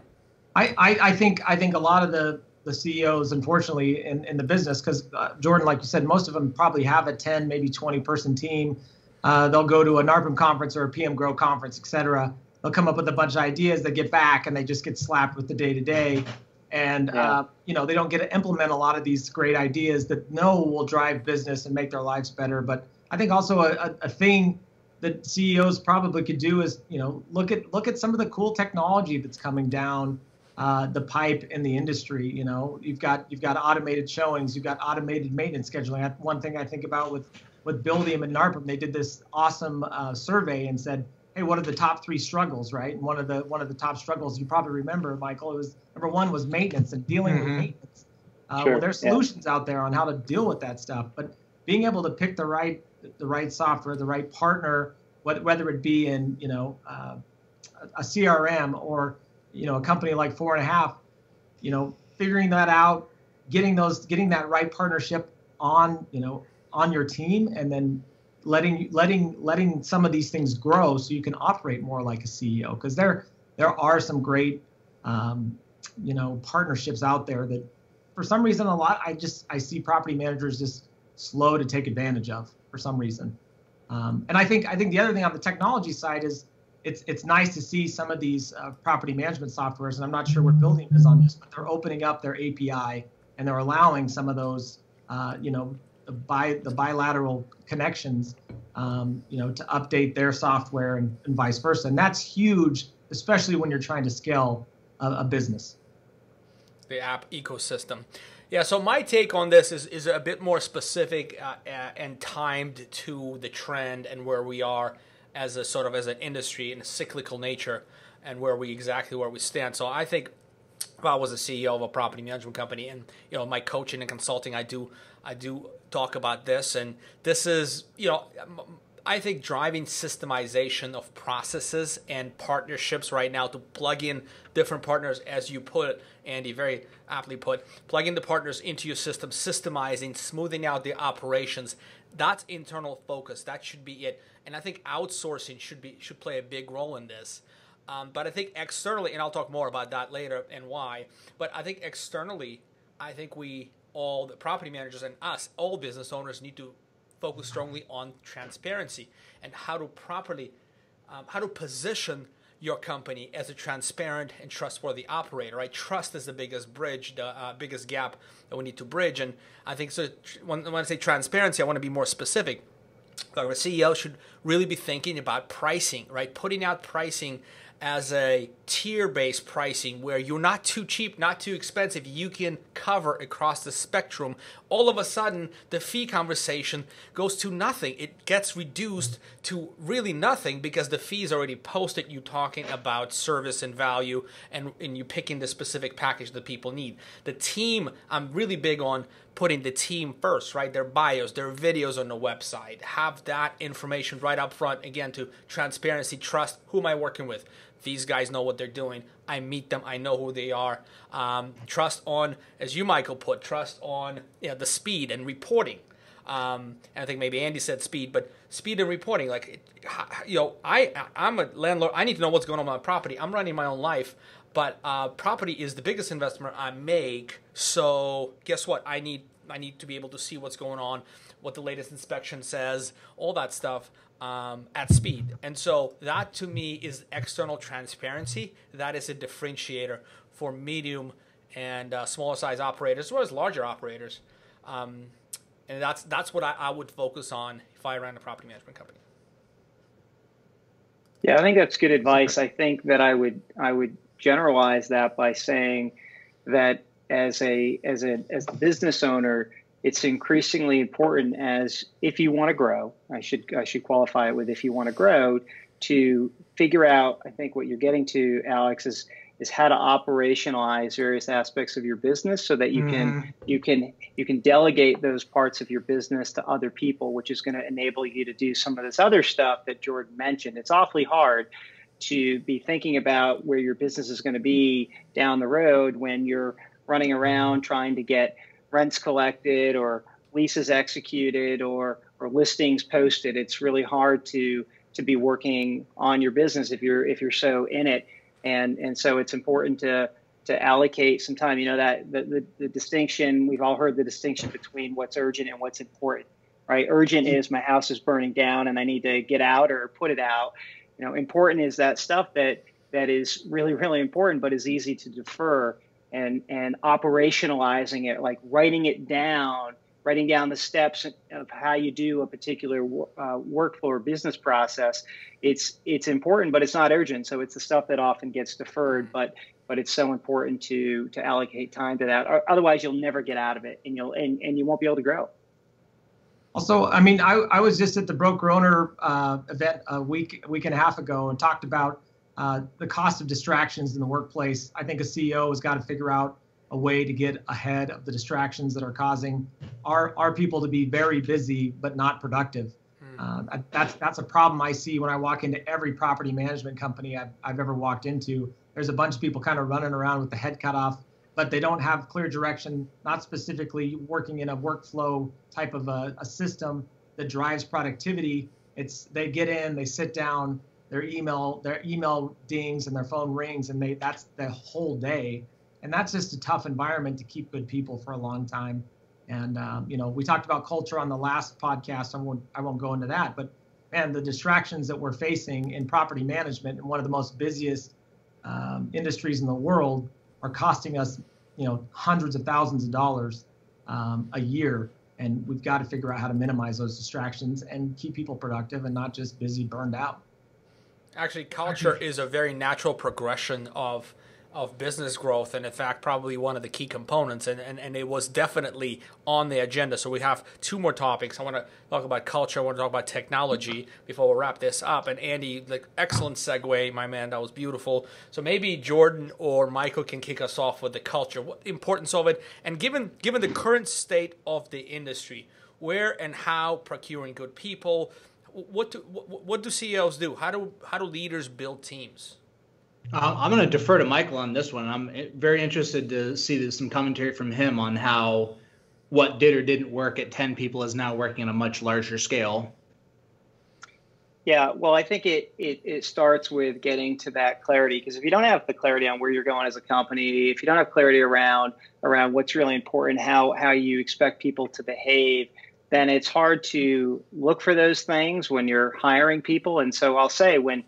I think a lot of the CEOs, unfortunately, in the business, because Jordan, like you said, most of them probably have a 10, maybe 20-person team. They'll go to a NARPM conference or a PM Grow conference, et cetera. They'll come up with a bunch of ideas. They get back and they just get slapped with the day-to-day. And, they don't get to implement a lot of these great ideas that will drive business and make their lives better. But I think also a thing that CEOs probably could do is, look at some of the cool technology that's coming down the pipe in the industry. You've got automated showings, you've got automated maintenance scheduling. One thing I think about with Buildium and NARPM, they did this awesome survey and said, hey, what are the top 3 struggles, right? And one of the top struggles, you probably remember, Michael, it was number 1 was maintenance and dealing with maintenance. Well, there's solutions out there on how to deal with that stuff, but being able to pick the right software, the right partner, whether it be in a CRM or a company like 4.5, figuring that out, getting that right partnership on your team, and then letting some of these things grow so you can operate more like a CEO. Because there are some great partnerships out there that for some reason I see property managers just slow to take advantage of for some reason. And I think the other thing on the technology side is it's nice to see some of these property management softwares, and I'm not sure where Buildium is on this, but they're opening up their API and they're allowing some of those, the bilateral connections, to update their software and vice versa. And that's huge, especially when you're trying to scale a business. The app ecosystem. Yeah, so my take on this is a bit more specific and timed to the trend and where we are as an industry in a cyclical nature, and where we stand. So I think if I was a CEO of a property management company, and my coaching and consulting, I do talk about this, and this is I think driving systemization of processes and partnerships right now to plug in different partners, as you put it, Andy, very aptly put, plugging the partners into your system, systemizing, smoothing out the operations. That's internal focus. That should be it. And I think outsourcing should play a big role in this. But I think externally, and I'll talk more about that later and why, but I think externally, I think we all, the property managers and us, all business owners, need to focus strongly on transparency and how to properly, how to position your company as a transparent and trustworthy operator, right? Trust is the biggest bridge, the biggest gap that we need to bridge. And I think so. When I say transparency, I want to be more specific. Like a CEO should really be thinking about pricing, right? Putting out pricing as a tier-based pricing where you're not too cheap, not too expensive. You can cover across the spectrum. All of a sudden, the fee conversation goes to nothing. It gets reduced to really nothing because the fee is already posted. You talking about service and value, and you picking the specific package that people need. The team, I'm really big on putting the team first, right? Their bios, their videos on the website. Have that information right up front. Again, to transparency, trust. Who am I working with? These guys know what they're doing. I meet them. I know who they are. Trust on, as you, Michael, put, trust on the speed and reporting. And I think maybe Andy said speed, but speed and reporting. Like, I'm a landlord. I need to know what's going on with my property. I'm running my own life. But property is the biggest investment I make. So guess what? I need to be able to see what's going on, what the latest inspection says, all that stuff at speed. And so that to me is external transparency. That is a differentiator for medium and smaller size operators as well as larger operators. And that's what I would focus on if I ran a property management company. Yeah, I think that's good advice. I think that I would generalize that by saying that as a business owner, it's increasingly important, as if you want to grow, I should qualify it with if you want to grow, to figure out, I think what you're getting to, Alex, is how to operationalize various aspects of your business so that you can delegate those parts of your business to other people, which is going to enable you to do some of this other stuff that Jordan mentioned. It's awfully hard to be thinking about where your business is going to be down the road when you're running around trying to get rents collected or leases executed or listings posted. It's really hard to be working on your business if you're so in it. And so it's important to allocate some time. You know, that the distinction, we've all heard the distinction between what's urgent and what's important, right? Urgent is my house is burning down and I need to get out or put it out. You know, important is that stuff that is really, really important, but is easy to defer, and operationalizing it, like writing down the steps of how you do a particular workflow or business process. It's important, but it's not urgent. So it's the stuff that often gets deferred, but it's so important to allocate time to that. Or otherwise, you'll never get out of it, and you won't be able to grow. Also, I mean, I was just at the Broker Owner event a week and a half ago and talked about the cost of distractions in the workplace. I think a CEO has got to figure out a way to get ahead of the distractions that are causing our people to be very busy but not productive. That's a problem I see when I walk into every property management company I've ever walked into. There's a bunch of people kind of running around with the head cut off, but they don't have clear direction, not specifically working in a workflow type of a system that drives productivity. They get in, they sit down, their email dings and their phone rings, and that's the whole day. And that's just a tough environment to keep good people for a long time. And we talked about culture on the last podcast. I won't go into that, but man, the distractions that we're facing in property management, and one of the most busiest industries in the world, are costing us, hundreds of thousands of dollars a year. And we've got to figure out how to minimize those distractions and keep people productive and not just busy, burned out. Actually, culture is a very natural progression of business growth, and in fact probably one of the key components, and it was definitely on the agenda. So we have two more topics. I want to talk about culture, I want to talk about technology before we wrap this up. And Andy, excellent segue, my man, that was beautiful. So maybe Jordan or Michael can kick us off with the culture, what the importance of it, and given the current state of the industry, where and how procuring good people, what do CEOs do? How do leaders build teams? I'm going to defer to Michael on this one. I'm very interested to see some commentary from him on how what did or didn't work at 10 people is now working on a much larger scale. Yeah, well, I think it starts with getting to that clarity, because if you don't have the clarity on where you're going as a company, if you don't have clarity around what's really important, how you expect people to behave, then it's hard to look for those things when you're hiring people. And so I'll say when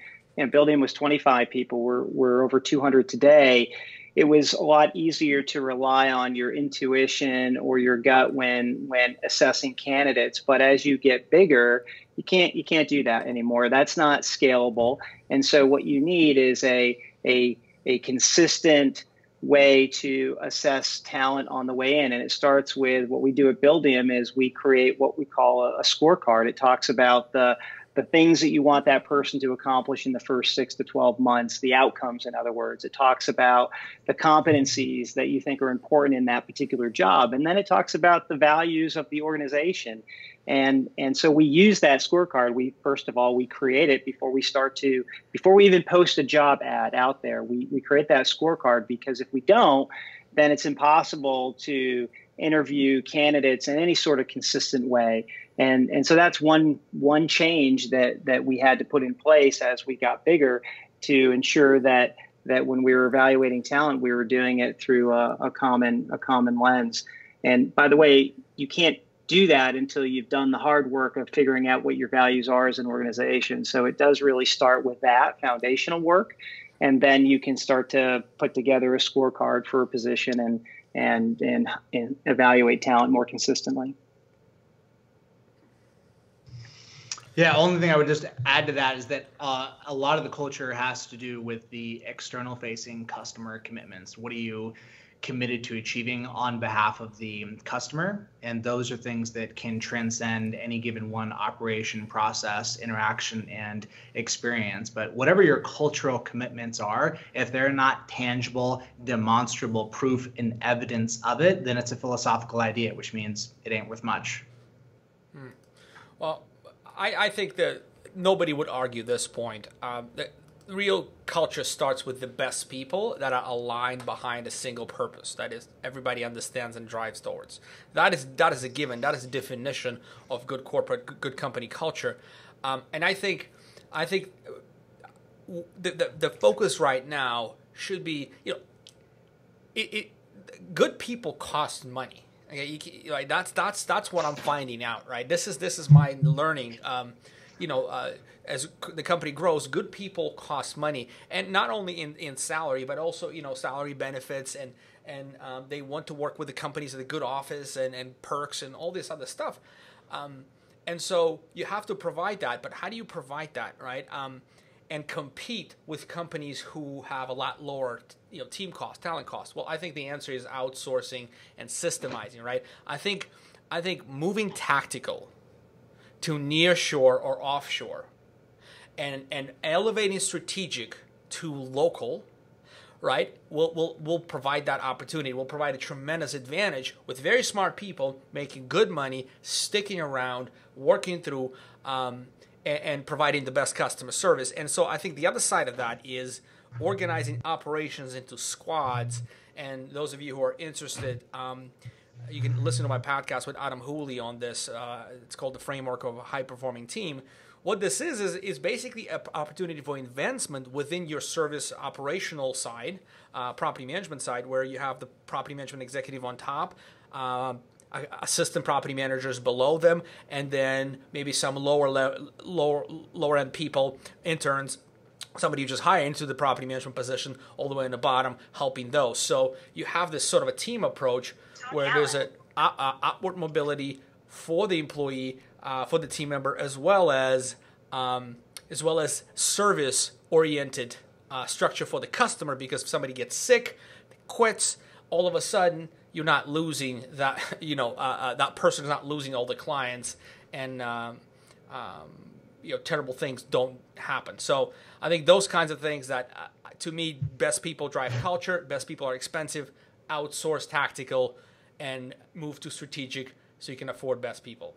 building was 25 people, we're over 200 today. It was a lot easier to rely on your intuition or your gut when assessing candidates. But as you get bigger, you can't do that anymore. That's not scalable. And so what you need is a consistent way to assess talent on the way in. And it starts with what we do at Buildium is we create what we call a scorecard. It talks about the things that you want that person to accomplish in the first 6 to 12 months, the outcomes, in other words. It talks about the competencies that you think are important in that particular job. And then it talks about the values of the organization. And so we use that scorecard. First of all, we create it before we even post a job ad out there. We create that scorecard, because if we don't, then it's impossible to interview candidates in any sort of consistent way. And so that's one change that we had to put in place as we got bigger to ensure that when we were evaluating talent, we were doing it through a common lens. And by the way, you can't do that until you've done the hard work of figuring out what your values are as an organization. So it does really start with that foundational work, and then you can start to put together a scorecard for a position and evaluate talent more consistently. Yeah, only thing I would just add to that is that a lot of the culture has to do with the external facing customer commitments. What are you committed to achieving on behalf of the customer? And those are things that can transcend any given one operation, process, interaction, and experience. But whatever your cultural commitments are, if they're not tangible, demonstrable proof and evidence of it, then it's a philosophical idea, which means it ain't worth much. Well, I think that nobody would argue this point. The real culture starts with the best people that are aligned behind a single purpose. That is, everybody understands and drives towards. That is a given. That is a definition of good corporate, good company culture. And I think the focus right now should be, good people cost money. Okay, like that's what I'm finding out, right? This is my learning. As the company grows, good people cost money, and not only in salary, but also salary benefits, and they want to work with the companies at a good office and perks and all this other stuff. And so you have to provide that, but how do you provide that, right? And compete with companies who have a lot lower, team costs, talent costs? Well, I think the answer is outsourcing and systemizing, right? I think moving tactical to nearshore or offshore, and elevating strategic to local, right? Will provide that opportunity. Will provide a tremendous advantage with very smart people making good money, sticking around, working through. And providing the best customer service. And so I think the other side of that is organizing operations into squads. And those of you who are interested, you can listen to my podcast with Adam Hooley on this. It's called The Framework of a High-Performing Team. What this is basically an opportunity for advancement within your service operational side, property management side, where you have the property management executive on top, assistant property managers below them, and then maybe some lower end people, interns, somebody you just hire into the property management position all the way in the bottom, helping those. So you have this sort of a team approach where there's an upward mobility for the employee, for the team member, as well as service oriented structure for the customer, because if somebody gets sick, quits, all of a sudden you're not losing that, that person is not losing all the clients, and terrible things don't happen. So I think those kinds of things that, to me, best people drive culture. Best people are expensive. Outsource tactical and move to strategic so you can afford best people.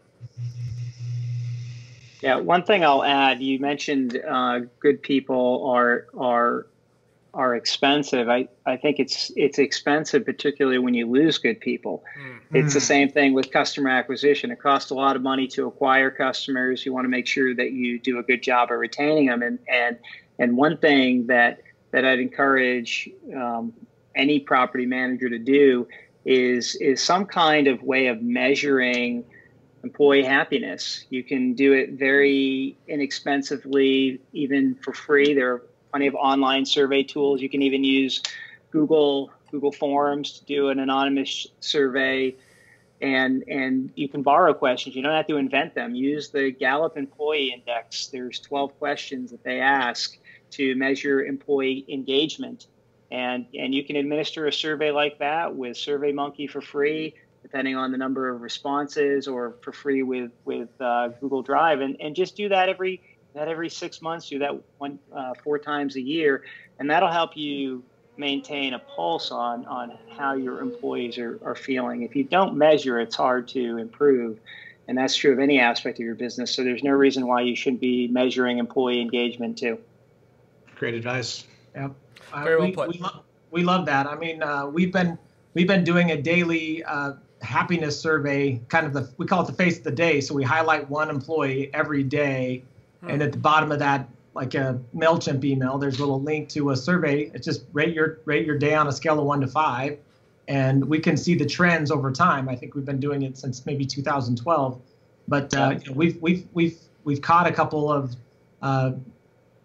Yeah, one thing I'll add, you mentioned good people are expensive. I think it's expensive, particularly when you lose good people. Mm-hmm. It's the same thing with customer acquisition. It costs a lot of money to acquire customers. You want to make sure that you do a good job of retaining them. And one thing that I'd encourage any property manager to do is some kind of way of measuring employee happiness. You can do it very inexpensively, even for free. There are plenty of online survey tools. You can even use Google Forms to do an anonymous survey, and you can borrow questions. You don't have to invent them. Use the Gallup Employee Index. There's 12 questions that they ask to measure employee engagement, and you can administer a survey like that with SurveyMonkey for free, depending on the number of responses, or for free with Google Drive, and just do that every 6 months. Do that 4 times a year, and that'll help you maintain a pulse on how your employees are feeling. If you don't measure, it's hard to improve, and that's true of any aspect of your business. So there's no reason why you shouldn't be measuring employee engagement too. Great advice. Yep. Very well put. We love that. I mean, we've been doing a daily happiness survey, we call it the face of the day. So we highlight one employee every day. And at the bottom of that, like a MailChimp email, there's a little link to a survey. It's just rate your day on a scale of 1 to 5. And we can see the trends over time. I think we've been doing it since maybe 2012. But we've caught a couple of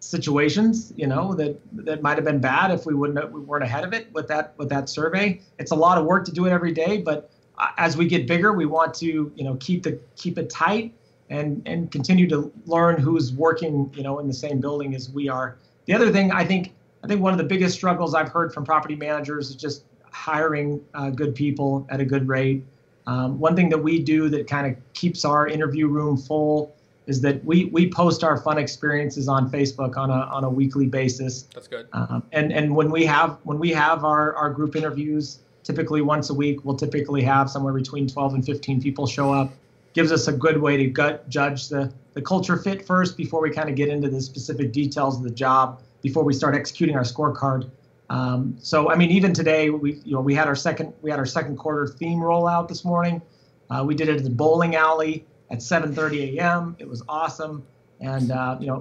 situations, that might have been bad if we weren't ahead of it with that survey. It's a lot of work to do it every day, but as we get bigger, we want to keep it tight and continue to learn who's working, in the same building as we are. The other thing, I think one of the biggest struggles I've heard from property managers is just hiring good people at a good rate. One thing that we do that kind of keeps our interview room full is that we post our fun experiences on Facebook on a weekly basis. That's good. And when we have our group interviews, typically once a week, we'll typically have somewhere between 12 and 15 people show up. Gives us a good way to judge the culture fit first before we kind of get into the specific details of the job, before we start executing our scorecard. So I mean, even today we had our second quarter theme rollout this morning. We did it at the bowling alley at 7:30 a.m. It was awesome, and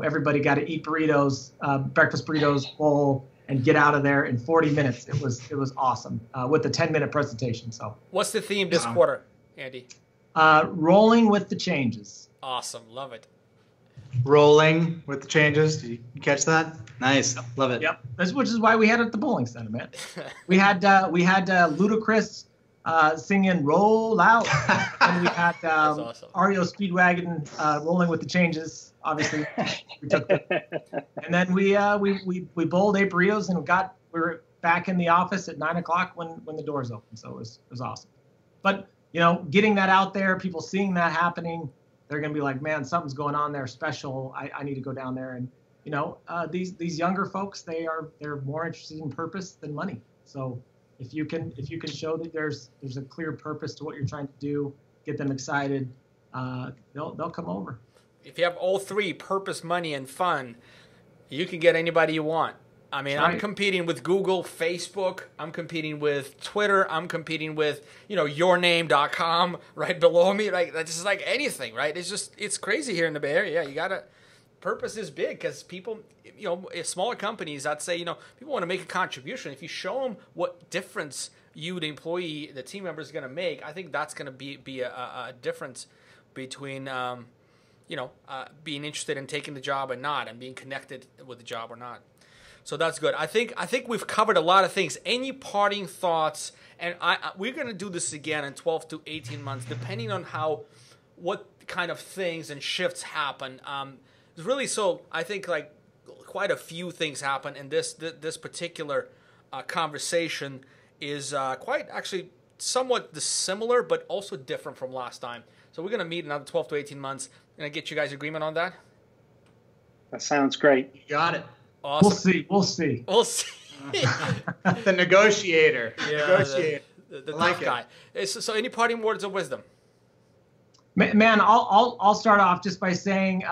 everybody got to eat burritos, breakfast burritos, bowl, and get out of there in 40 minutes. It was awesome with a 10-minute presentation. So what's the theme this quarter, Andy? Rolling with the changes. Awesome, love it. Rolling with the changes. Did you catch that? Nice, love it. Yep, which is why we had it at the bowling center, man. We had Ludacris singing "Roll Out," and we had awesome. REO Speedwagon rolling with the changes. Obviously, we took that, and then we bowled 8 burritos and we were back in the office at 9 o'clock when the doors opened. So it was awesome. But getting that out there, people seeing that happening, they're gonna be like, man, something's going on there special. I need to go down there. And these younger folks, they're more interested in purpose than money. So if you can show that there's a clear purpose to what you're trying to do, get them excited, they'll come over. If you have all three, purpose, money, and fun, you can get anybody you want. I mean, right. I'm competing with Google, Facebook. I'm competing with Twitter. I'm competing with, yourname.com right below me. Like, that's just like anything, right? It's crazy here in the Bay Area. Yeah, you got to, purpose is big because people, smaller companies, I'd say, people want to make a contribution. If you show them what difference you, the employee, the team member is going to make, I think that's going to be a difference between, being interested in taking the job and not, and being connected with the job or not. So that's good. I think we've covered a lot of things. Any parting thoughts? And we're going to do this again in 12 to 18 months, depending on what kind of things and shifts happen. Really, so I think like quite a few things happen, and this particular conversation is quite actually somewhat similar, but also different from last time. So we're going to meet another 12 to 18 months. Can I get you guys agreement on that? That sounds great. You got it. Awesome. We'll see. The negotiator. Yeah, the tough guy. So any parting words of wisdom? Man, I'll start off just by saying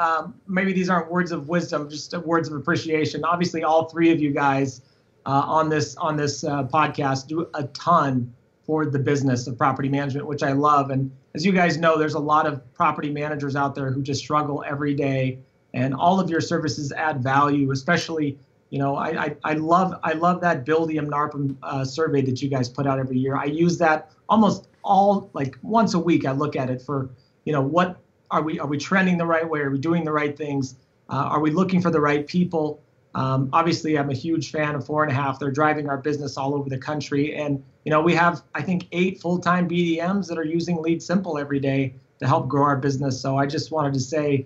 maybe these aren't words of wisdom, just words of appreciation. Obviously, all three of you guys on this podcast do a ton for the business of property management, which I love. And as you guys know, there's a lot of property managers out there who just struggle every day. And all of your services add value, especially, I love that Buildium NARPM survey that you guys put out every year. I use that almost once a week. I look at it for, what are we trending the right way? Are we doing the right things? Are we looking for the right people? Obviously, I'm a huge fan of 4.5. They're driving our business all over the country. And, we have, I think, 8 full-time BDMs that are using Lead Simple every day to help grow our business. So I just wanted to say,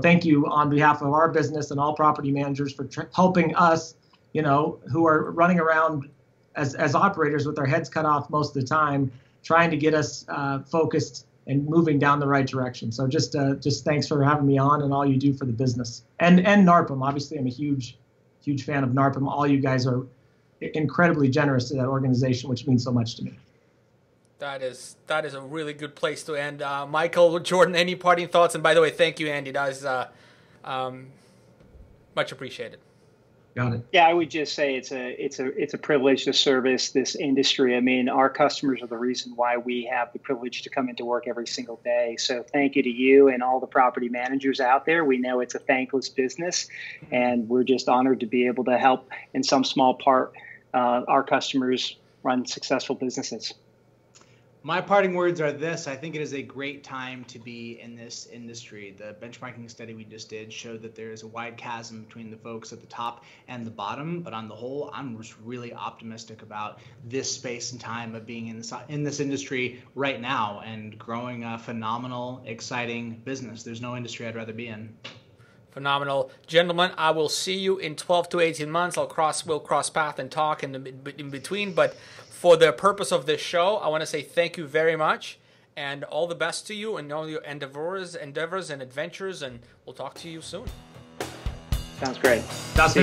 thank you on behalf of our business and all property managers for helping us, who are running around as operators with our heads cut off most of the time, trying to get us focused and moving down the right direction. So just thanks for having me on and all you do for the business. And NARPM, obviously, I'm a huge fan of NARPM. All you guys are incredibly generous to that organization, which means so much to me. That is a really good place to end. Michael, Jordan, any parting thoughts? And by the way, thank you, Andy. That is much appreciated. Got it. Yeah, I would just say it's a privilege to service this industry. I mean, our customers are the reason why we have the privilege to come into work every single day. So thank you to you and all the property managers out there. We know it's a thankless business, and we're just honored to be able to help in some small part our customers run successful businesses. My parting words are this: I think it is a great time to be in this industry. The benchmarking study we just did showed that there is a wide chasm between the folks at the top and the bottom, but on the whole, I'm just really optimistic about this space and time of being in this industry right now and growing a phenomenal, exciting business. There's no industry I'd rather be in. Phenomenal. Gentlemen, I will see you in 12 to 18 months. We'll cross path and talk in between, but for the purpose of this show, I want to say thank you very much and all the best to you and all your endeavors and adventures, and we'll talk to you soon. Sounds great. That's